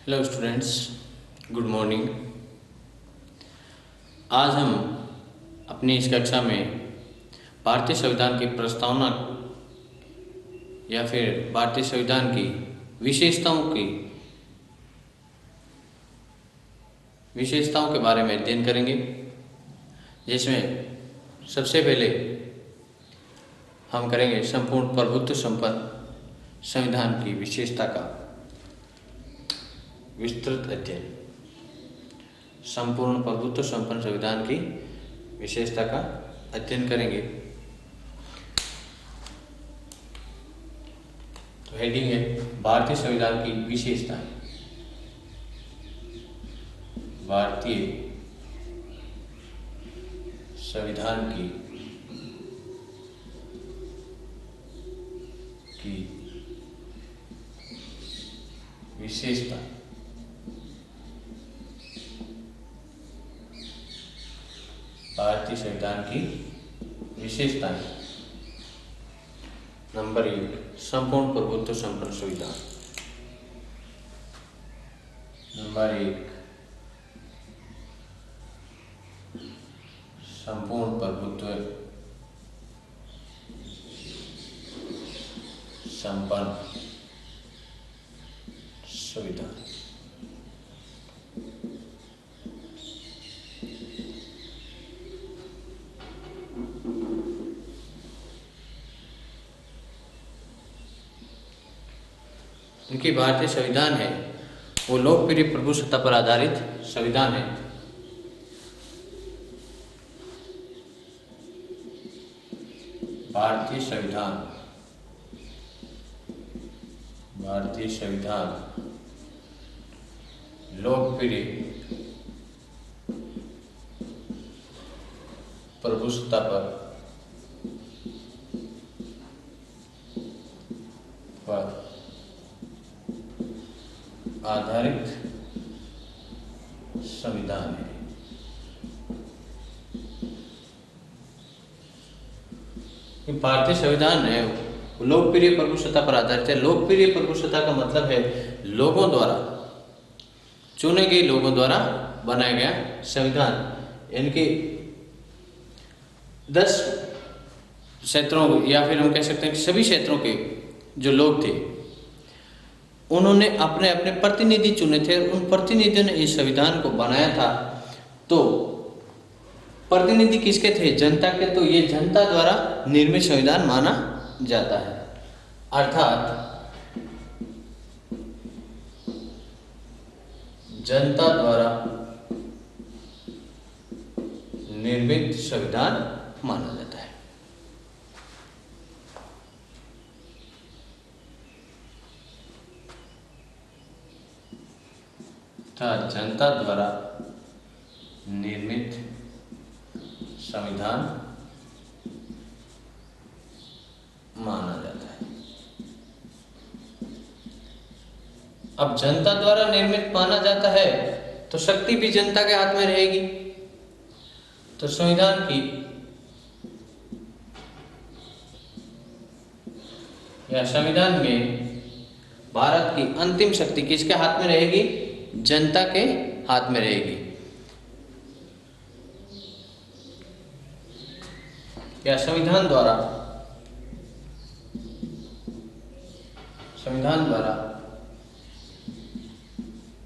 Hello students, good morning. आज हम अपनी इस कक्षा में भारतीय संविधान की प्रस्तावना या फिर भारतीय संविधान की विशेषताओं के बारे में अध्ययन करेंगे, जिसमें सबसे पहले हम करेंगे संपूर्ण प्रभुत्व संपन्न संविधान की विशेषता का विस्तृत अध्ययन। संपूर्ण प्रभुत्व संपन्न संविधान की विशेषता का अध्ययन करेंगे। तो हेडिंग है भारतीय संविधान की विशेषताएं। भारतीय संविधान की विशेषता। भारतीय संविधान की विशेषताएं। नंबर 1, संपूर्ण प्रभुत्व संपन्न संविधान। नंबर 1, संपूर्ण प्रभुत्व संपन्न संविधान। इनकी भारतीय संविधान है वो लोकप्रिय प्रभुसत्ता पर आधारित संविधान है। भारतीय संविधान लोकप्रिय प्रभुसत्ता पर आधारित संविधान है। भारतीय संविधान है लोकप्रिय प्रभुसत्ता पर आधारित है। लोकप्रिय प्रभुसत्ता का मतलब है लोगों द्वारा, चुने गए लोगों द्वारा बनाया गया संविधान। इनके 10 क्षेत्रों या फिर हम कह सकते हैं कि सभी क्षेत्रों के जो लोग थे उन्होंने अपने अपने प्रतिनिधि चुने थे और उन प्रतिनिधियों ने इस संविधान को बनाया था। तो प्रतिनिधि किसके थे? जनता के। तो ये जनता द्वारा निर्मित संविधान माना जाता है। अर्थात जनता द्वारा निर्मित संविधान माना जाता है। जनता द्वारा निर्मित संविधान माना जाता है। अब जनता द्वारा निर्मित माना जाता है तो शक्ति भी जनता के हाथ में रहेगी। तो संविधान की या संविधान में भारत की अंतिम शक्ति किसके हाथ में रहेगी? जनता के हाथ में रहेगी। या संविधान द्वारा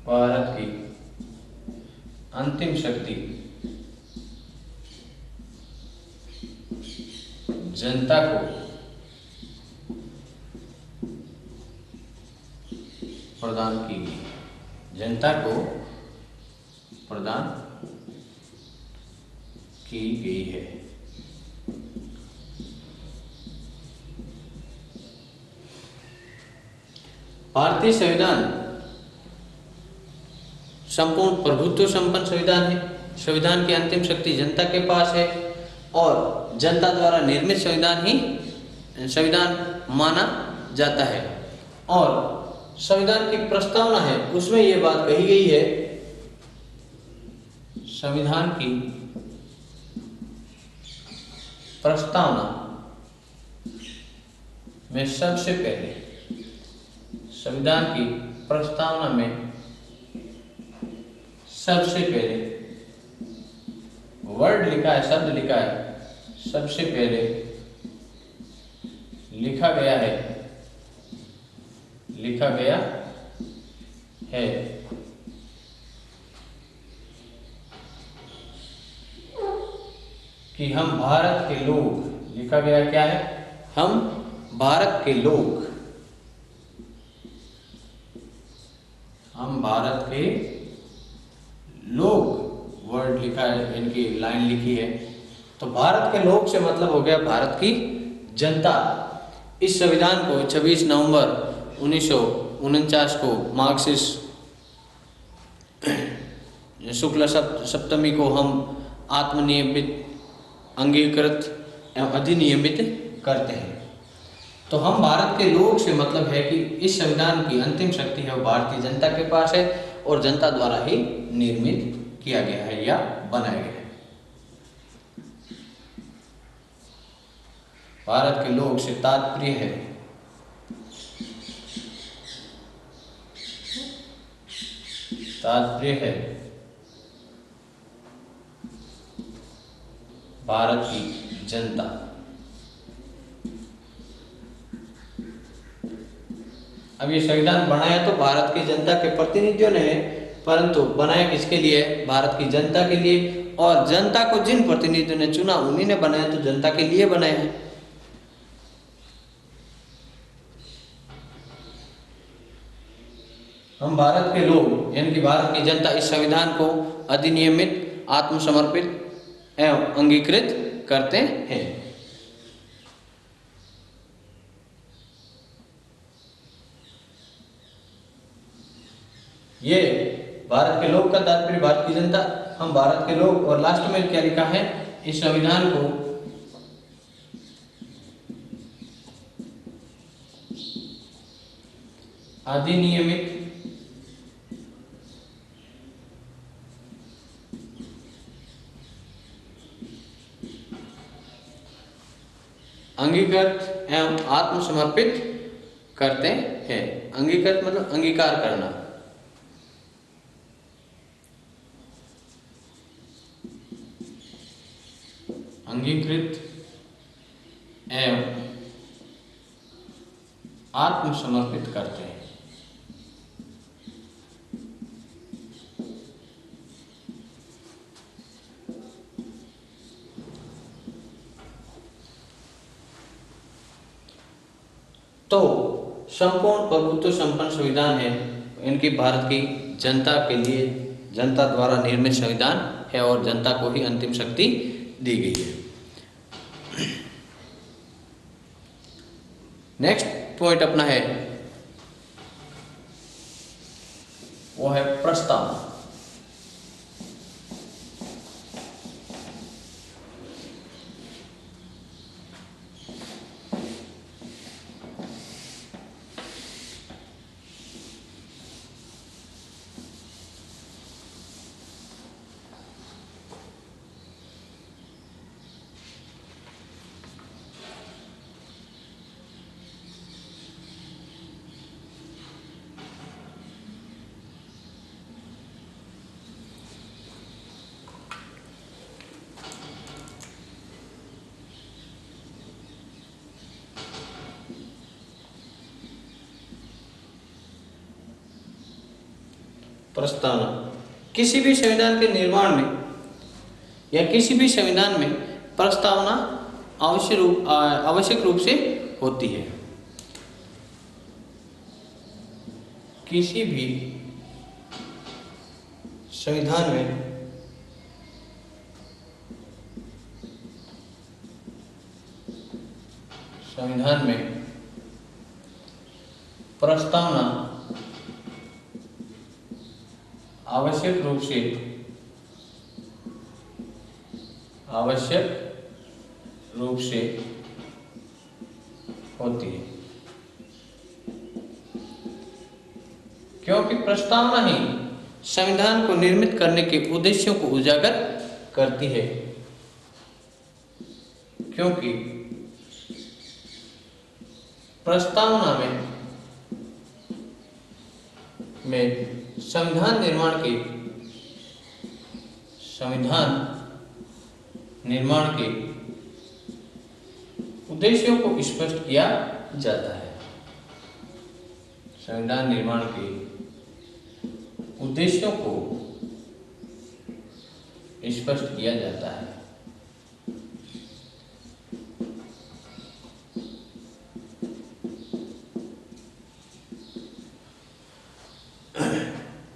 भारत की अंतिम शक्ति जनता को प्रदान की गई। जनता को प्रदान की गई है। भारतीय संविधान संपूर्ण प्रभुत्व संपन्न संविधान है। संविधान की अंतिम शक्ति जनता के पास है और जनता द्वारा निर्मित संविधान माना जाता है। और संविधान की प्रस्तावना है उसमें यह बात कही गई है, संविधान की प्रस्तावना में सबसे पहले संविधान की प्रस्तावना में सबसे पहले वर्ड लिखा है, शब्द लिखा है, सबसे पहले लिखा गया है, लिखा गया है कि हम भारत के लोग, लिखा गया क्या है, हम भारत के लोग, हम भारत के लोग, वर्ड लिखा है, इनकी लाइन लिखी है। तो भारत के लोग से मतलब हो गया भारत की जनता। इस संविधान को 26 नवंबर 1949 को मार्क्सिस्ट शुक्ल सप्तमी को हम आत्मनियमित, अंगीकृत एवं अधिनियमित करते हैं। तो हम भारत के लोग से मतलब है कि इस संविधान की अंतिम शक्ति है वो भारतीय जनता के पास है और जनता द्वारा ही निर्मित किया गया है या बनाया गया है। भारत के लोग से तात्पर्य है भारत की जनता। अब ये संविधान बनाया तो भारत की जनता के प्रतिनिधियों ने है, परंतु बनाया किसके लिए? भारत की जनता के लिए। और जनता को जिन प्रतिनिधियों ने चुना उन्हीं ने बनाया, तो जनता के लिए बनाया है। हम भारत के लोग यानी कि भारत की जनता इस संविधान को अधिनियमित, आत्मसमर्पित एवं अंगीकृत करते हैं। ये भारत के लोग का तात्पर्य भारत की जनता, हम भारत के लोग। और लास्ट में क्या लिखा है? इस संविधान को अधिनियमित, अंगीकृत एवं आत्मसमर्पित करते हैं। अंगीकृत मतलब अंगीकार करना, अंगीकृत एवं आत्मसमर्पित करते हैं। तो संपूर्ण प्रभुत्व संपन्न संविधान है, इनकी भारत की जनता के लिए, जनता द्वारा निर्मित संविधान है और जनता को ही अंतिम शक्ति दी गई है। नेक्स्ट पॉइंट अपना है वो है प्रस्ताव। प्रस्तावना किसी भी संविधान के निर्माण में या किसी भी संविधान में प्रस्तावना आवश्यक रूप से होती है। किसी भी संविधान में प्रस्तावना आवश्यक रूप से होती है, क्योंकि प्रस्तावना ही संविधान को निर्मित करने के उद्देश्यों को उजागर करती है। क्योंकि प्रस्तावना में संविधान निर्माण के संविधान निर्माण के उद्देश्यों को स्पष्ट किया जाता है। संविधान निर्माण के उद्देश्यों को स्पष्ट किया जाता है।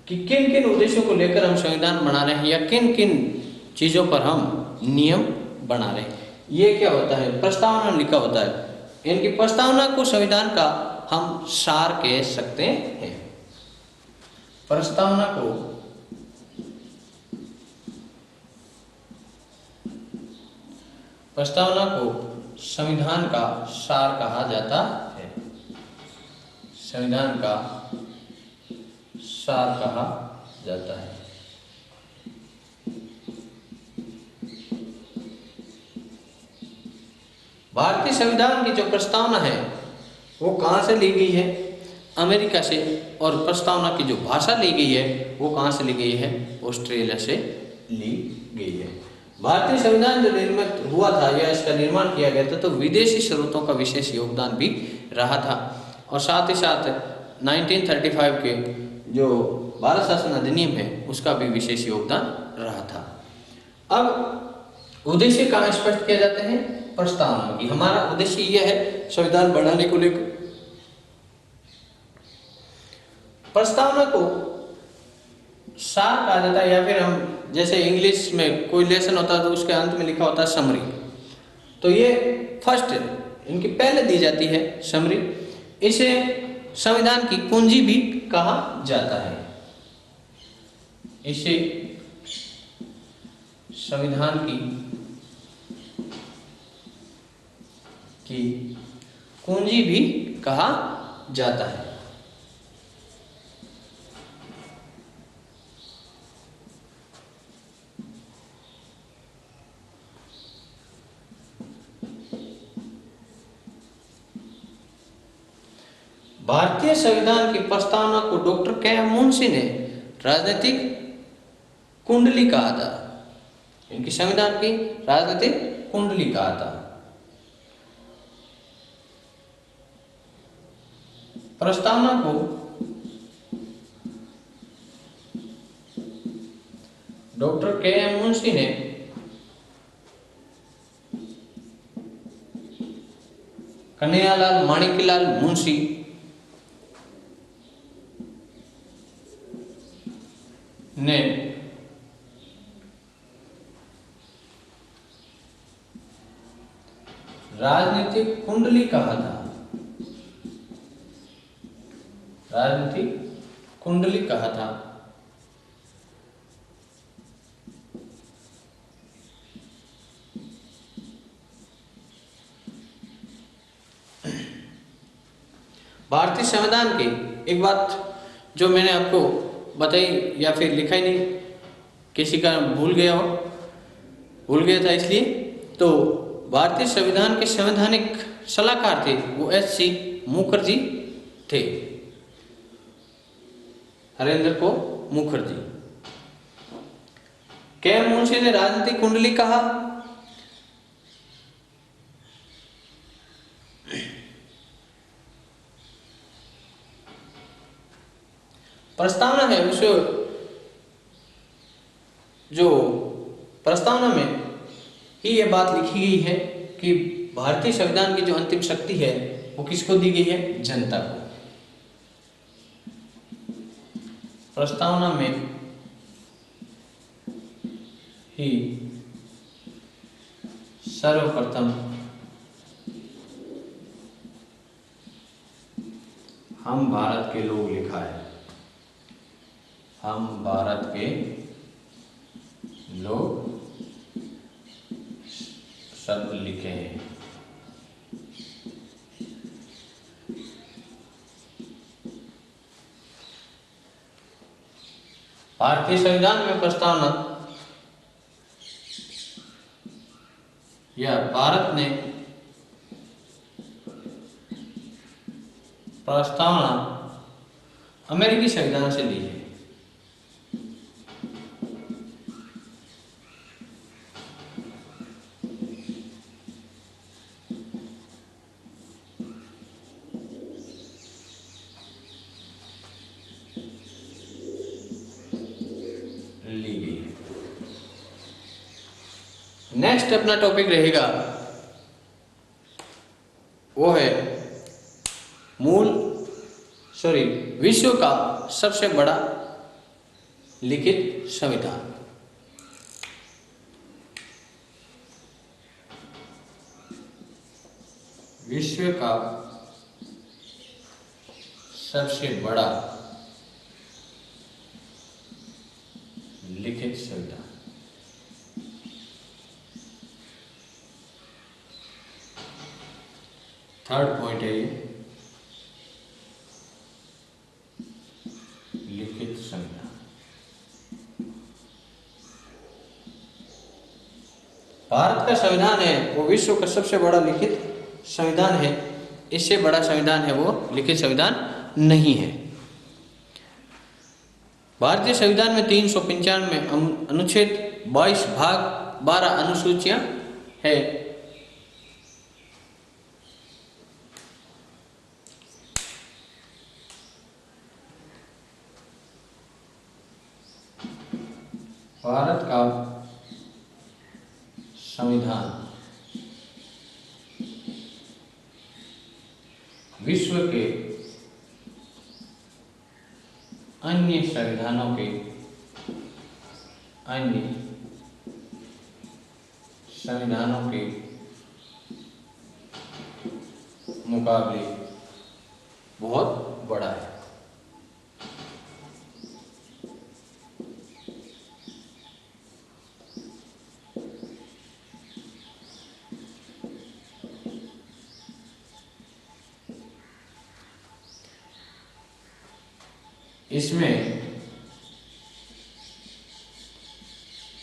कि किन किन उद्देश्यों को लेकर हम संविधान बना रहे हैं या किन किन चीजों पर हम नियम बना रहे हैं। ये क्या होता है, प्रस्तावना लिखा होता है। इनकी प्रस्तावना को संविधान का हम सार कह सकते हैं। प्रस्तावना को संविधान का सार कहा जाता है। संविधान का सार कहा जाता है। भारतीय संविधान की जो प्रस्तावना है वो कहाँ से ली गई है, अमेरिका से। और प्रस्तावना की जो भाषा ली गई है वो कहाँ से ली गई है, ऑस्ट्रेलिया से ली गई है। भारतीय संविधान जो निर्मित हुआ था या इसका निर्माण किया गया था तो विदेशी स्रोतों का विशेष योगदान भी रहा था। और साथ ही साथ 1935 के जो भारत शासन अधिनियम है उसका भी विशेष योगदान रहा था। अब उद्देश्य कहाँ स्पष्ट किए जाते हैं, प्रस्तावना की। हमारा उद्देश्य यह है संविधान बनाने को लेकर। प्रस्तावना को सार कहा जाता है, या फिर हम जैसे इंग्लिश में कोई लेसन होता है तो उसके अंत में लिखा होता है समरी। तो ये फर्स्ट इनकी पहले दी जाती है समरी। इसे संविधान की कुंजी भी कहा जाता है। इसे संविधान की कुंजी भी कहा जाता है। भारतीय संविधान की प्रस्तावना को डॉक्टर के.एम. मुंशी ने राजनीतिक कुंडली कहा था। इनकी संविधान की राजनीतिक कुंडली कहा था। प्रस्तावना को डॉक्टर के.एम. मुंशी ने कन्हैयालाल माणिक्यलाल मुंशी ने राजनीतिक कुंडली कहा था। राजनीतिक कुंडली कहा था। भारतीय संविधान की एक बात जो मैंने आपको बताई या फिर लिखा ही नहीं, किसी का भूल गया था इसलिए, तो भारतीय संविधान के संवैधानिक सलाहकार थे वो एच.सी. मुखर्जी थे, हरेंद्र को मुखर्जी। के.एम. मुंशी ने राजनीतिक कुंडली कहा। प्रस्तावना है उसे जो प्रस्तावना में ही ये बात लिखी गई है कि भारतीय संविधान की जो अंतिम शक्ति है वो किसको दी गई है, जनता को। प्रस्तावना में ही सर्वप्रथम हम भारत के लोग लिखा है। हम भारत के लोग शब्द लिखे हैं। भारतीय संविधान में प्रस्तावना या भारत ने प्रस्तावना अमेरिकी संविधान से ली है। नेक्स्ट अपना टॉपिक रहेगा वो है विश्व का सबसे बड़ा लिखित संविधान। विश्व का सबसे बड़ा लिखित संविधान। थर्ड पॉइंट है ये, लिखित संविधान। भारत का संविधान है वो विश्व का सबसे बड़ा लिखित संविधान है। इससे बड़ा संविधान है वो लिखित संविधान नहीं है। भारतीय संविधान में 395 अनुच्छेद, 22 भाग, 12 अनुसूचियां है। भारत का संविधान विश्व के अन्य संविधानों के मुकाबले बहुत बड़ा है। इसमें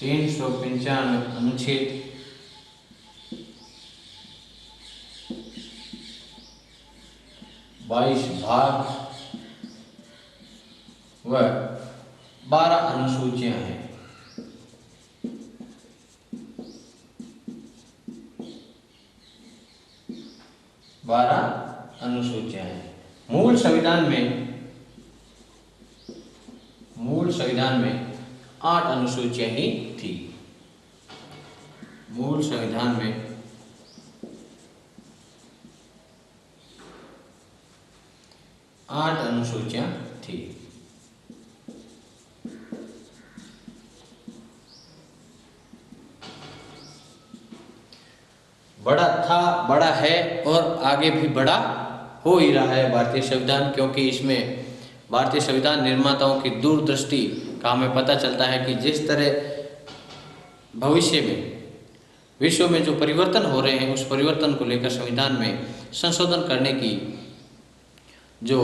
395 अनुच्छेद, 22 भाग व 12 अनुसूचियां हैं। मूल संविधान में 8 अनुसूचियां ही थी। मूल संविधान में 8 अनुसूचियां थी। बड़ा था, बड़ा है और आगे भी बड़ा हो ही रहा है भारतीय संविधान, क्योंकि इसमें भारतीय संविधान निर्माताओं की दूरदृष्टि का हमें पता चलता है कि जिस तरह भविष्य में विश्व में जो परिवर्तन हो रहे हैं उस परिवर्तन को लेकर संविधान में संशोधन करने की जो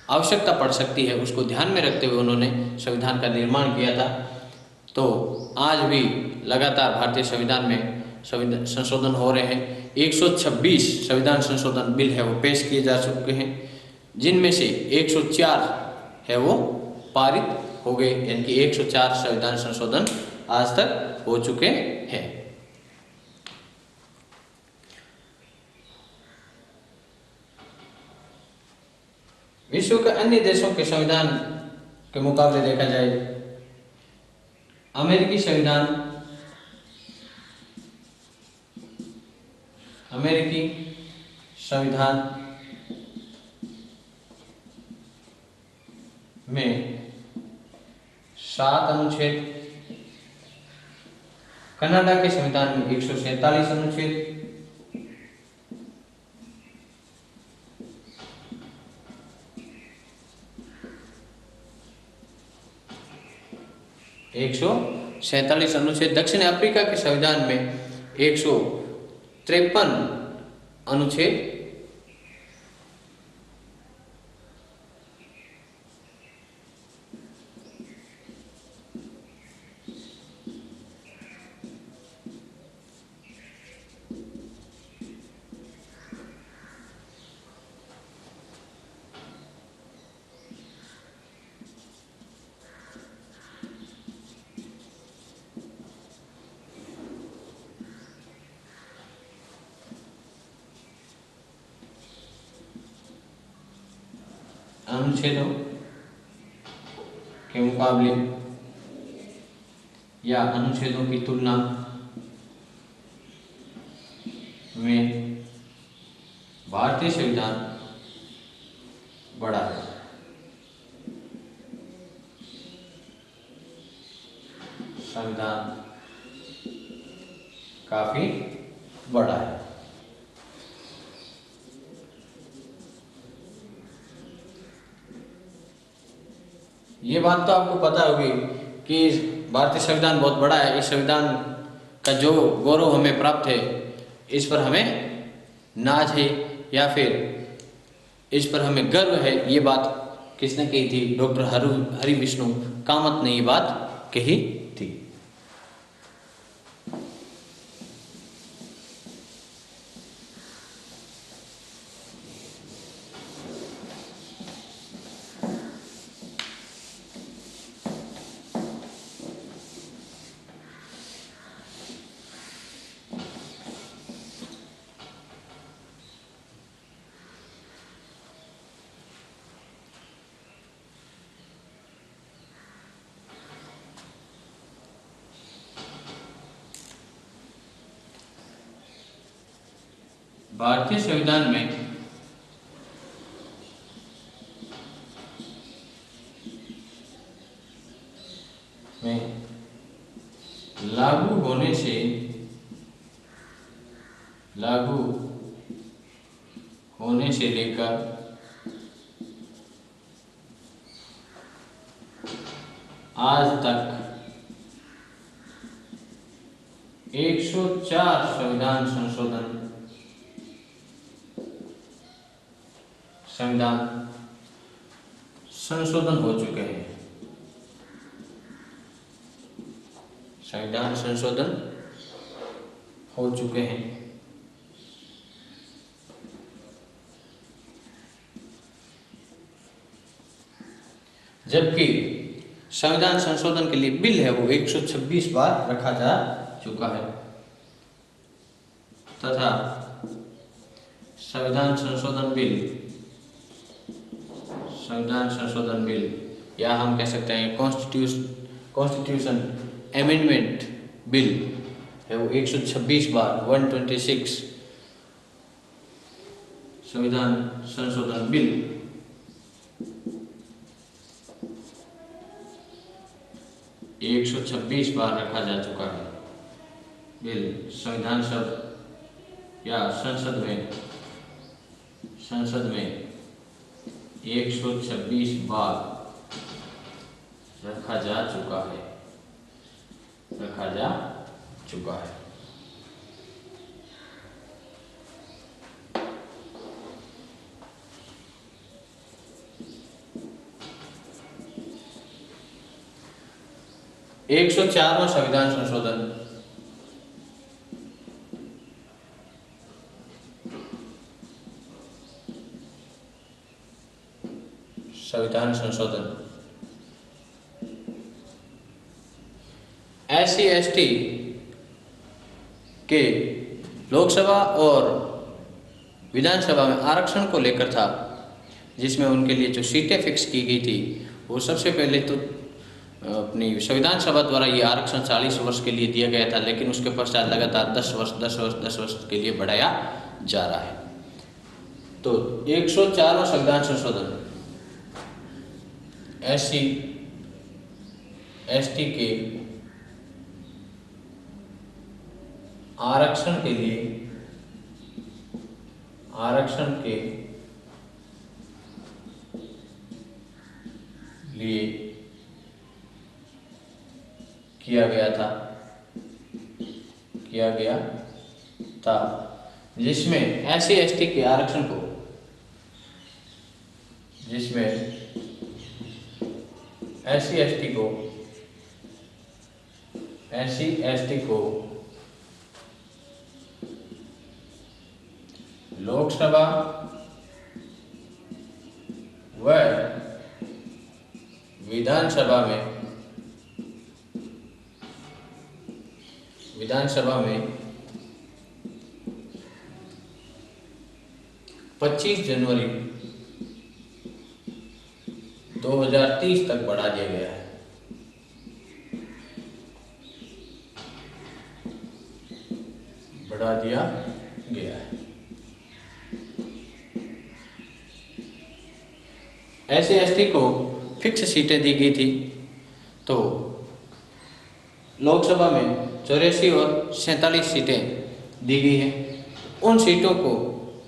आवश्यकता पड़ सकती है उसको ध्यान में रखते हुए उन्होंने संविधान का निर्माण किया था। तो आज भी लगातार भारतीय संविधान में संशोधन हो रहे हैं। 126 संविधान संशोधन बिल है वो पेश किए जा चुके हैं, जिनमें से 104 है वो पारित हो गए, यानी कि 104 संविधान संशोधन आज तक हो चुके हैं। विश्व के अन्य देशों के संविधान के मुकाबले देखा जाए, अमेरिकी संविधान में 7 अनुच्छेद, कनाडा के संविधान में 147 अनुच्छेद, दक्षिण अफ्रीका के संविधान में 153 अनुच्छेद, अनुच्छेदों के मुकाबले या अनुच्छेदों की तुलना में भारतीय संविधान बड़ा है। संविधान काफी बड़ा है। ये बात तो आपको पता होगी कि भारतीय संविधान बहुत बड़ा है। इस संविधान का जो गौरव हमें प्राप्त है, इस पर हमें नाज है या फिर इस पर हमें गर्व है। ये बात किसने कही थी? डॉक्टर हरि विष्णु कामत ने ये बात कही थी। भारतीय संविधान में लागू होने से लेकर आज तक 104 संविधान संशोधन हो चुके हैं। संविधान संशोधन हो चुके हैं। जबकि संविधान संशोधन के लिए बिल है वो 126 बार रखा जा चुका है तथा संविधान संशोधन बिल या हम कह सकते हैं कॉन्स्टिट्यूशन अमेंडमेंट बिल है वो 126 बार 126 संविधान संशोधन बिल 126 बार रखा जा चुका है। बिल संविधान सभा या संसद में 126 बार रखा जा चुका है। 104वां संविधान संशोधन SC/ST के लोकसभा और विधानसभा में आरक्षण को लेकर था, जिसमें उनके लिए जो सीटें फिक्स की गई थी वो सबसे पहले तो अपनी संविधान सभा द्वारा ये आरक्षण 40 वर्ष के लिए दिया गया था, लेकिन उसके पश्चात लगातार 10 वर्ष के लिए बढ़ाया जा रहा है। तो 104वां संविधान संशोधन SC/ST के आरक्षण के लिए किया गया था, जिसमें SC/ST के आरक्षण को लोकसभा व विधानसभा में 25 जनवरी 2030 तक बढ़ा दिया गया है। बढ़ा दिया गया है। SC/ST को फिक्स सीटें दी गई थी। तो लोकसभा में 84 और 47 सीटें दी गई हैं। उन सीटों को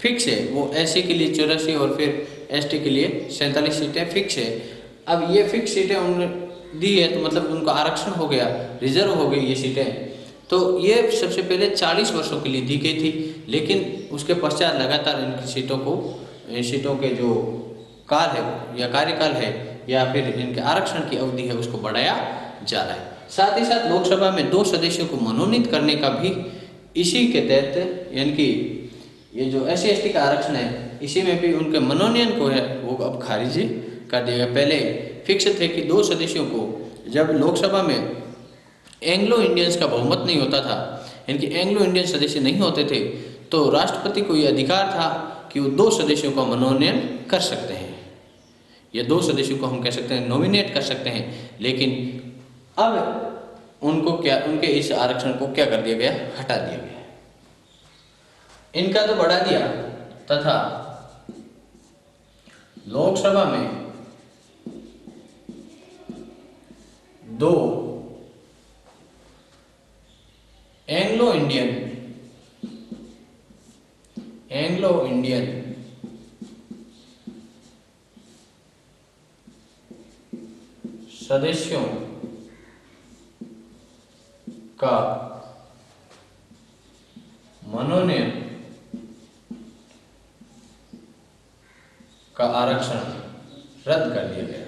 फिक्स है, वो SC के लिए 84 और फिर ST के लिए 47 सीटें फिक्स है। अब ये फिक्स सीटें उन्होंने दी है तो मतलब उनका आरक्षण हो गया, रिजर्व हो गई ये सीटें। तो ये सबसे पहले 40 वर्षों के लिए दी गई थी, लेकिन उसके पश्चात लगातार इनकी सीटों के जो काल है या कार्यकाल है या फिर इनके आरक्षण की अवधि है उसको बढ़ाया जा रहा है। साथ ही साथ लोकसभा में 2 सदस्यों को मनोनीत करने का भी इसी के तहत, यानी कि ये जो SC/ST का आरक्षण है इसी में भी उनके मनोनयन को है वो अब खारिज कर दिया गया। पहले फिक्स थे कि 2 सदस्यों को, जब लोकसभा में एंग्लो इंडियंस का बहुमत नहीं होता था, यानी कि एंग्लो इंडियन सदस्य नहीं होते थे, तो राष्ट्रपति को यह अधिकार था कि वो 2 सदस्यों का मनोनयन कर सकते हैं या 2 सदस्यों को हम कह सकते हैं नॉमिनेट कर सकते हैं। लेकिन अब उनके इस आरक्षण को क्या कर दिया गया, हटा दिया गया। इनका तो बढ़ा दिया तथा लोकसभा में 2 एंग्लो इंडियन सदस्यों का मनोनयन का आरक्षण रद्द कर दिया गया।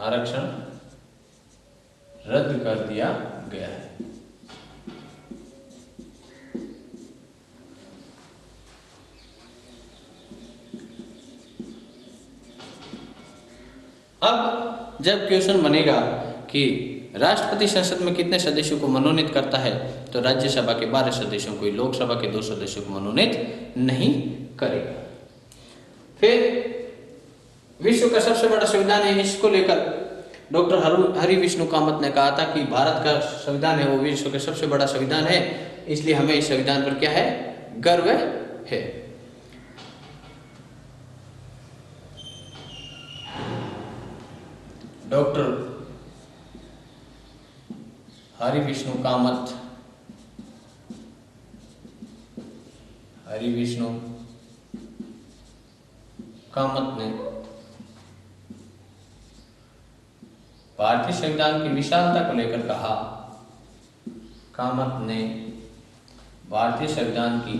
आरक्षण रद्द कर दिया गया है। अब जब क्वेश्चन बनेगा कि राष्ट्रपति संसद में कितने सदस्यों को मनोनीत करता है, तो राज्यसभा के 12 सदस्यों को, लोकसभा के 2 सदस्यों को मनोनीत नहीं करेगा। फिर विश्व का सबसे बड़ा संविधान है, इसको लेकर डॉक्टर हरि विष्णु कामत ने कहा था कि भारत का संविधान है वो विश्व का सबसे बड़ा संविधान है, इसलिए हमें इस संविधान पर क्या है, गर्व है। डॉक्टर हरि विष्णु कामत ने भारतीय संविधान की विशालता को लेकर कहा। कामत ने भारतीय संविधान की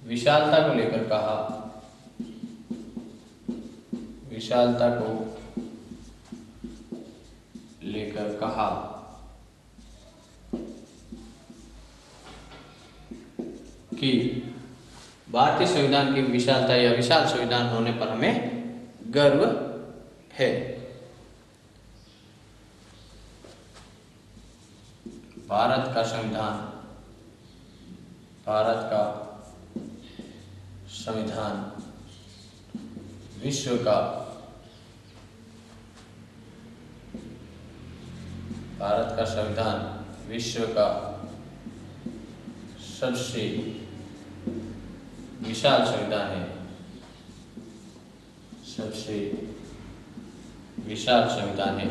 विशालता को लेकर कहा, विशालता को लेकर कहा कि भारतीय संविधान की विशालता या विशाल संविधान होने पर हमें गर्व है। भारत का संविधान विश्व का, भारत का संविधान विश्व का सबसे विशाल संविधान है, सबसे विशाल संविधान है।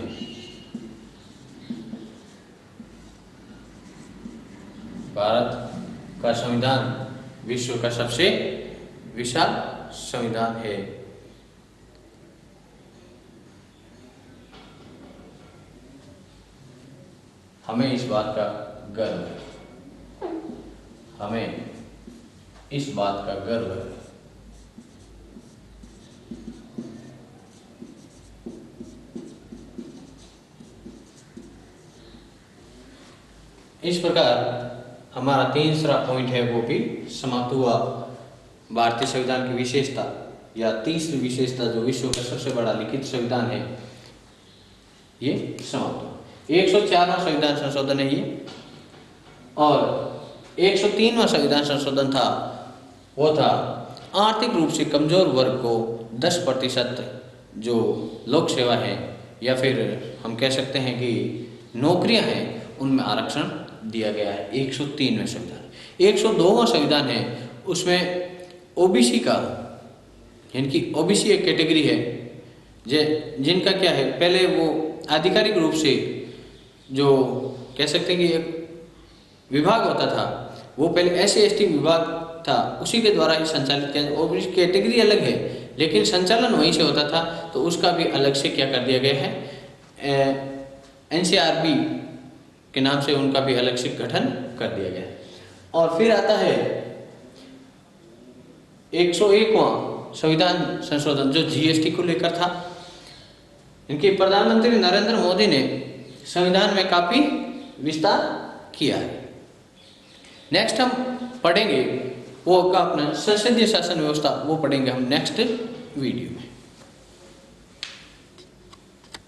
भारत का संविधान विश्व का सबसे विशाल संविधान है। हमें इस बात का गर्व है, हमें इस बात का गर्व है। इस प्रकार हमारा तीसरा पॉइंट है वो भी समाप्त हुआ। भारतीय संविधान की विशेषता या तीसरी विशेषता जो विश्व का सबसे बड़ा लिखित संविधान है, ये समाप्त हुआ। 104वां संविधान संशोधन है ये, और 103वां संविधान संशोधन था वो था आर्थिक रूप से कमजोर वर्ग को 10% जो लोक सेवा है या फिर हम कह सकते हैं कि नौकरियां हैं उनमें आरक्षण दिया गया है। 103वें संविधान। 102वां संविधान है, उसमें ओबीसी का इनकी ओबीसी एक कैटेगरी है जिनका क्या है, पहले वो आधिकारिक रूप से जो कह सकते हैं कि एक विभाग होता था, वो पहले SC/ST विभाग था, उसी के द्वारा ही संचालित किया। ओबीसी कैटेगरी अलग है लेकिन संचालन वहीं से होता था, तो उसका भी अलग से क्या कर दिया गया है, NCRB के नाम से उनका भी अलग से गठन कर दिया गया। और फिर आता है 101वां संविधान संशोधन जो GST को लेकर था। इनके प्रधानमंत्री नरेंद्र मोदी ने संविधान में काफी विस्तार किया है। नेक्स्ट हम पढ़ेंगे वो का अपना संसदीय शासन व्यवस्था, वो पढ़ेंगे हम नेक्स्ट वीडियो में।